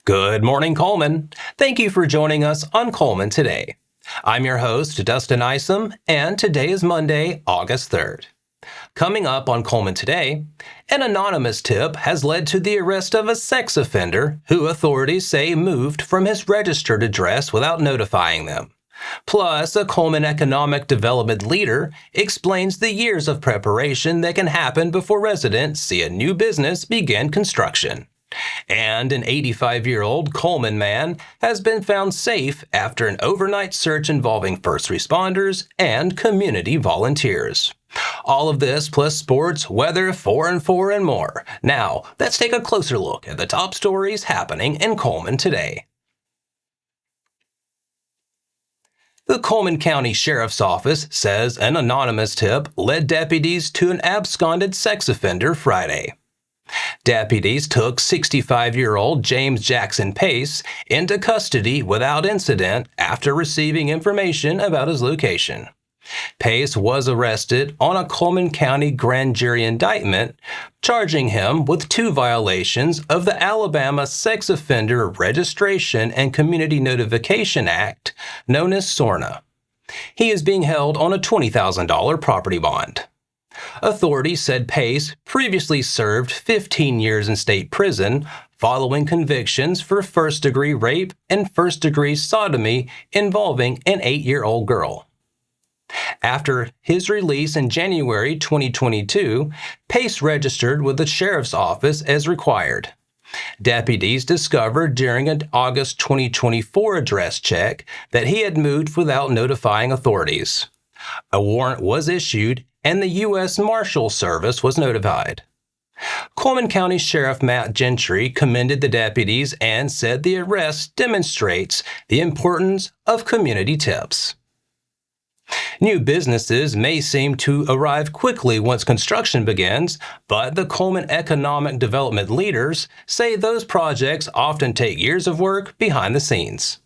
Good morning, Cullman. Thank you for joining us on Cullman Today. I'm your host, Dustin Isom, and today is Monday, August 3rd. Coming up on Cullman Today, an anonymous tip has led to the arrest of a sex offender who authorities say moved from his registered address without notifying them. Plus, a Cullman economic development leader explains the years of preparation that can happen before residents see a new business begin construction. And an 85-year-old Cullman man has been found safe after an overnight search involving first responders and community volunteers. All of this plus sports, weather, 4 and 4, and more. Now, let's take a closer look at the top stories happening in Cullman today. The Cullman County Sheriff's Office says an anonymous tip led deputies to an absconded sex offender Friday. Deputies took 65-year-old James Jackson Pace into custody without incident after receiving information about his location. Pace was arrested on a Cullman County grand jury indictment, charging him with 2 violations of the Alabama Sex Offender Registration and Community Notification Act, known as SORNA. He is being held on a $20,000 property bond. Authorities said Pace previously served 15 years in state prison following convictions for first-degree rape and first-degree sodomy involving an 8-year-old girl. After his release in January 2022, Pace registered with the sheriff's office as required. Deputies discovered during an August 2024 address check that he had moved without notifying authorities. A warrant was issued and the U.S. Marshal Service was notified. Cullman County Sheriff Matt Gentry commended the deputies and said the arrest demonstrates the importance of community tips. New businesses may seem to arrive quickly once construction begins, but the Cullman economic development leaders say those projects often take years of work behind the scenes.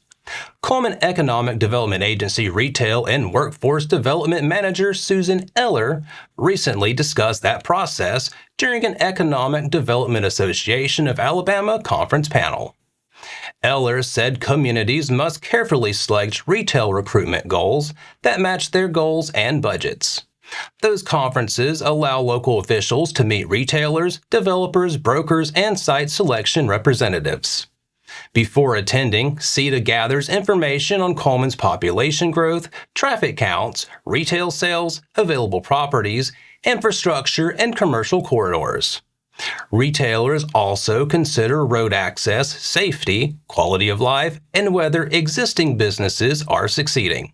Cullman Economic Development Agency Retail and Workforce Development Manager Susan Eller recently discussed that process during an Economic Development Association of Alabama conference panel. Eller said communities must carefully select retail recruitment goals that match their goals and budgets. Those conferences allow local officials to meet retailers, developers, brokers, and site selection representatives. Before attending, CEDA gathers information on Cullman's population growth, traffic counts, retail sales, available properties, infrastructure, and commercial corridors. Retailers also consider road access, safety, quality of life, and whether existing businesses are succeeding.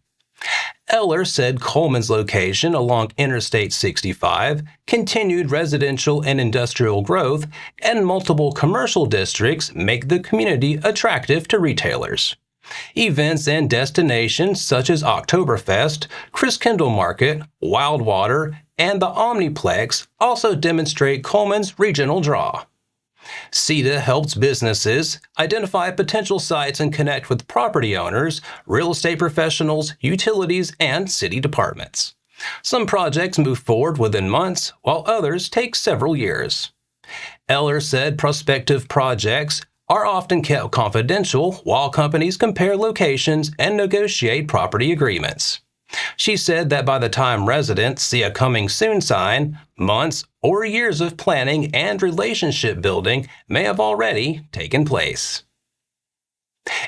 Eller said Cullman's location along Interstate 65, continued residential and industrial growth, and multiple commercial districts make the community attractive to retailers. Events and destinations such as Oktoberfest, Chris Kendall Market, Wildwater, and the Omniplex also demonstrate Cullman's regional draw. CEDA helps businesses identify potential sites and connect with property owners, real estate professionals, utilities, and city departments. Some projects move forward within months, while others take several years. Eller said prospective projects are often kept confidential while companies compare locations and negotiate property agreements. She said that by the time residents see a coming soon sign, months or years of planning and relationship building may have already taken place.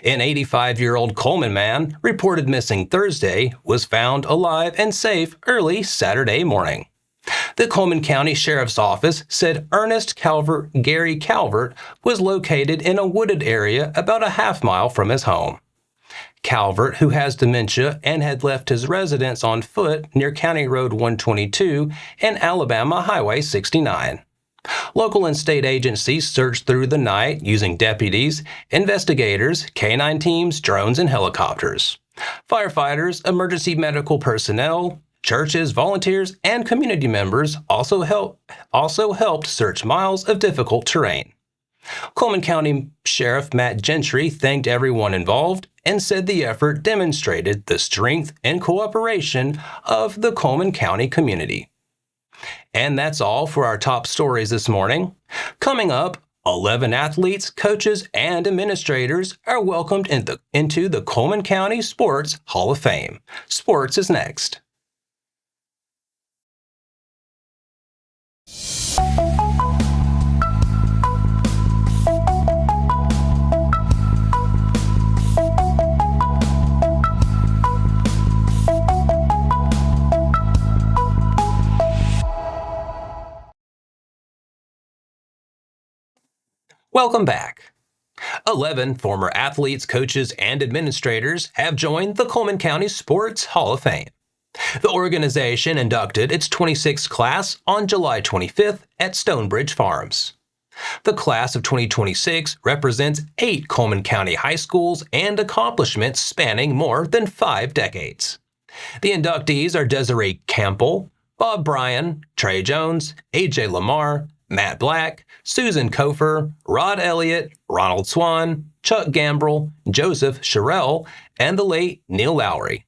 An 85-year-old Cullman man, reported missing Thursday, was found alive and safe early Saturday morning. The Cullman County Sheriff's Office said Ernest Gary Calvert was located in a wooded area about a half-mile from his home. Calvert, who has dementia and had left his residence on foot near County Road 122 and Alabama Highway 69. Local and state agencies searched through the night using deputies, investigators, K-9 teams, drones, and helicopters. Firefighters, emergency medical personnel, churches, volunteers, and community members also helped search miles of difficult terrain. Cullman County Sheriff Matt Gentry thanked everyone involved and said the effort demonstrated the strength and cooperation of the Cullman County community. And that's all for our top stories this morning. Coming up, 11 athletes, coaches, and administrators are welcomed into the Cullman County Sports Hall of Fame. Sports is next. Welcome back. 11 former athletes, coaches, and administrators have joined the Cullman County Sports Hall of Fame. The organization inducted its 26th class on July 25th at Stonebridge Farms. The class of 2026 represents 8 Cullman County high schools and accomplishments spanning more than 5 decades. The inductees are Desiree Campbell, Bob Bryan, Trey Jones, AJ Lamar, Matt Black, Susan Kofer, Rod Elliott, Ronald Swan, Chuck Gambrell, Joseph Sherrill, and the late Neil Lowry.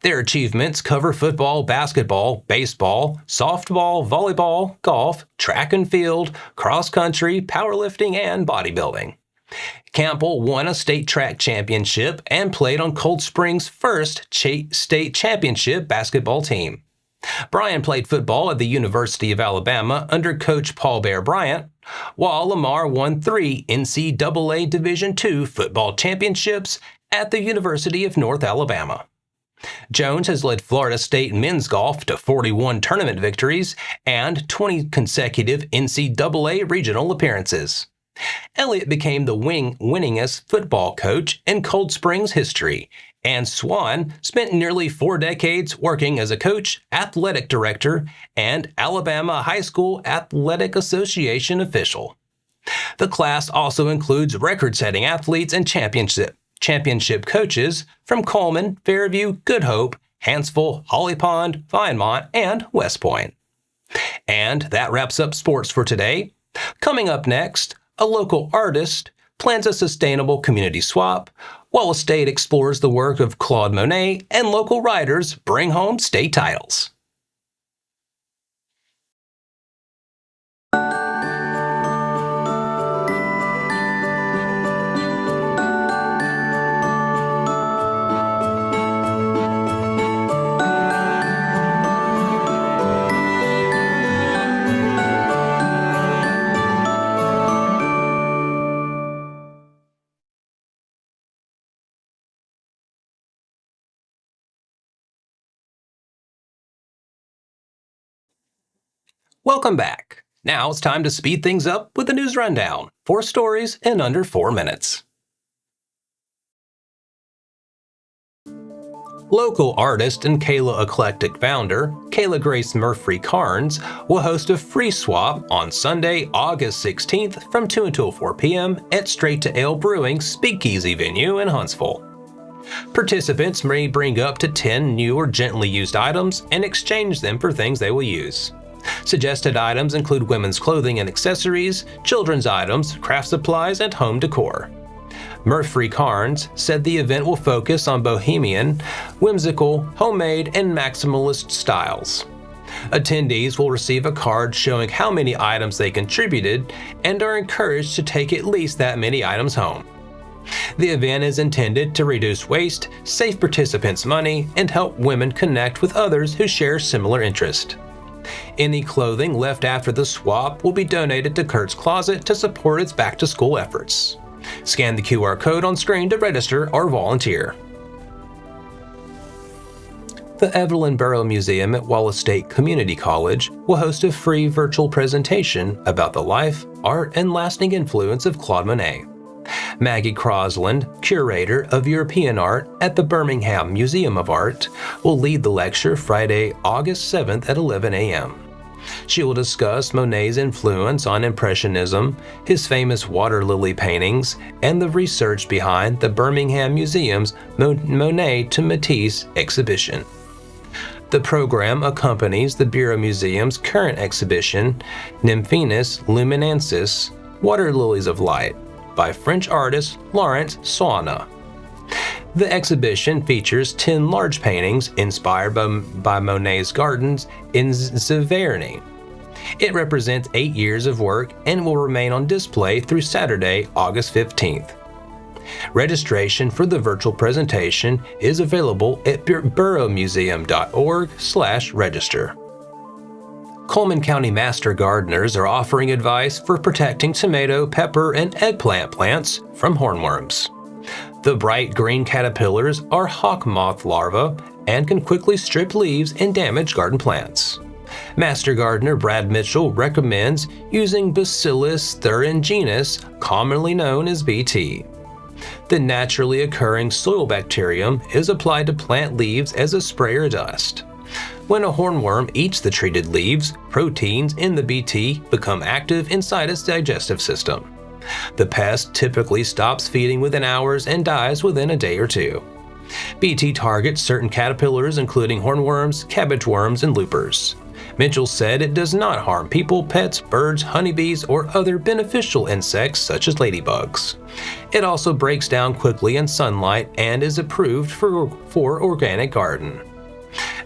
Their achievements cover football, basketball, baseball, softball, volleyball, golf, track and field, cross country, powerlifting, and bodybuilding. Campbell won a state track championship and played on Cold Springs' first state championship basketball team. Bryan played football at the University of Alabama under Coach Paul Bear Bryant, while Lamar won 3 NCAA Division II football championships at the University of North Alabama. Jones has led Florida State men's golf to 41 tournament victories and 20 consecutive NCAA regional appearances. Elliott became the winningest football coach in Cold Springs history, and Swan spent nearly 4 decades working as a coach, athletic director, and Alabama High School Athletic Association official. The class also includes record-setting athletes and championship coaches from Cullman, Fairview, Good Hope, Hansville, Holly Pond, Vinemont, and West Point. And that wraps up sports for today. Coming up next, a local artist plans a sustainable community swap, Wallace State explores the work of Claude Monet, and local riders bring home state titles. Welcome back. Now it's time to speed things up with the news rundown. 4 stories in under 4 minutes. Local artist and Cayla Eclectic founder, Cayla Grace Murphy-Carnes, will host a free swap on Sunday, August 16th from 2 until 4 p.m. at Straight to Ale Brewing Speakeasy venue in Huntsville. Participants may bring up to 10 new or gently used items and exchange them for things they will use. Suggested items include women's clothing and accessories, children's items, craft supplies, and home decor. Murphy-Carnes said the event will focus on bohemian, whimsical, homemade, and maximalist styles. Attendees will receive a card showing how many items they contributed and are encouraged to take at least that many items home. The event is intended to reduce waste, save participants money, and help women connect with others who share similar interests. Any clothing left after the swap will be donated to Kurt's Closet to support its back-to-school efforts. Scan the QR code on screen to register or volunteer. The Evelyn Burrow Museum at Wallace State Community College will host a free virtual presentation about the life, art, and lasting influence of Claude Monet. Maggie Crosland, curator of European art at the Birmingham Museum of Art, will lead the lecture Friday, August 7th at 11 a.m. She will discuss Monet's influence on Impressionism, his famous water lily paintings, and the research behind the Birmingham Museum's Monet to Matisse exhibition. The program accompanies the Bureau Museum's current exhibition, Nymphaeus Luminensis, Water Lilies of Light, by French artist Laurent Sauna. The exhibition features 10 large paintings inspired by Monet's gardens in Giverny. It represents 8 years of work and will remain on display through Saturday, August 15th. Registration for the virtual presentation is available at boroughmuseum.org/register. Cullman County Master Gardeners are offering advice for protecting tomato, pepper, and eggplant plants from hornworms. The bright green caterpillars are hawk moth larvae and can quickly strip leaves and damage garden plants. Master Gardener Brad Mitchell recommends using Bacillus thuringiensis, commonly known as BT. The naturally occurring soil bacterium is applied to plant leaves as a spray or dust. When a hornworm eats the treated leaves, proteins in the BT become active inside its digestive system. The pest typically stops feeding within hours and dies within a day or two. BT targets certain caterpillars including hornworms, cabbage worms, and loopers. Mitchell said it does not harm people, pets, birds, honeybees, or other beneficial insects such as ladybugs. It also breaks down quickly in sunlight and is approved for organic garden.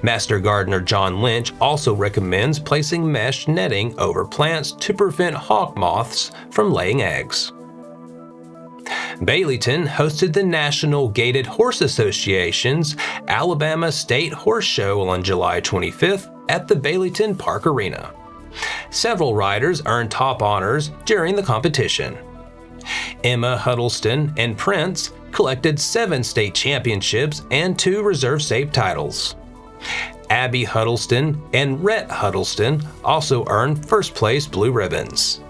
Master Gardener John Lynch also recommends placing mesh netting over plants to prevent hawk moths from laying eggs. Baileyton hosted the National Gaited Horse Association's Alabama State Horse Show on July 25th at the Baileyton Park Arena. Several riders earned top honors during the competition. Emma Huddleston and Prince collected 7 state championships and 2 reserve state titles. Abby Huddleston and Rhett Huddleston also earned first-place blue ribbons.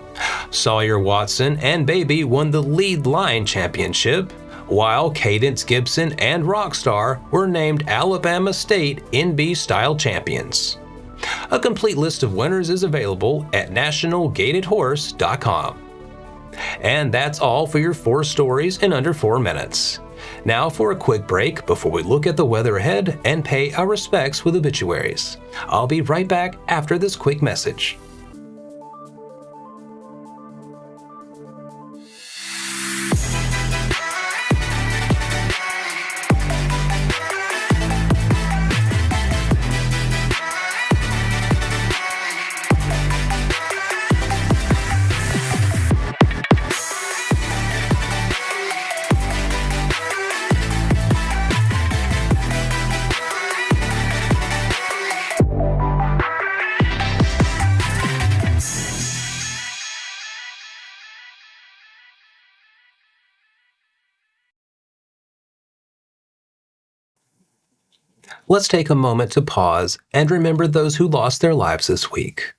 Sawyer Watson and Baby won the lead line championship, while Cadence Gibson and Rockstar were named Alabama State NB Style champions. A complete list of winners is available at nationalgatedhorse.com. And that's all for your 4 stories in under 4 minutes. Now for a quick break before we look at the weather ahead and pay our respects with obituaries. I'll be right back after this quick message. Let's take a moment to pause and remember those who lost their lives this week.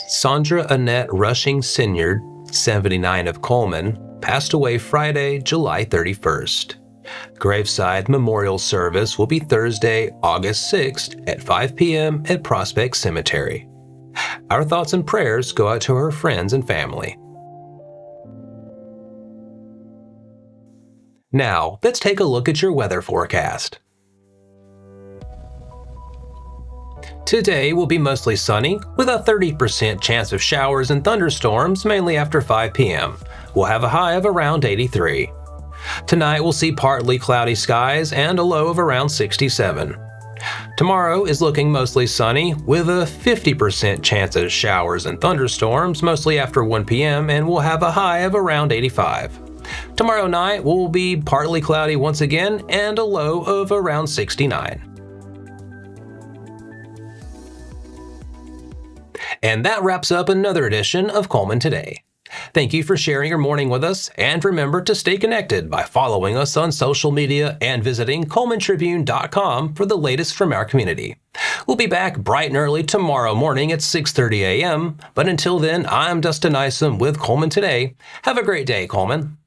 Sandra Annette Rushing Sinyard, 79 of Cullman, passed away Friday, July 31st. Graveside memorial service will be Thursday, August 6th at 5 p.m. at Prospect Cemetery. Our thoughts and prayers go out to her friends and family. Now, let's take a look at your weather forecast. Today will be mostly sunny, with a 30% chance of showers and thunderstorms mainly after 5 p.m. We'll have a high of around 83. Tonight we'll see partly cloudy skies and a low of around 67. Tomorrow is looking mostly sunny, with a 50% chance of showers and thunderstorms mostly after 1 p.m. and we'll have a high of around 85. Tomorrow night will be partly cloudy once again and a low of around 69. And that wraps up another edition of Cullman Today. Thank you for sharing your morning with us, and remember to stay connected by following us on social media and visiting CullmanTribune.com for the latest from our community. We'll be back bright and early tomorrow morning at 6:30 a.m., but until then, I'm Dustin Isom with Cullman Today. Have a great day, Cullman.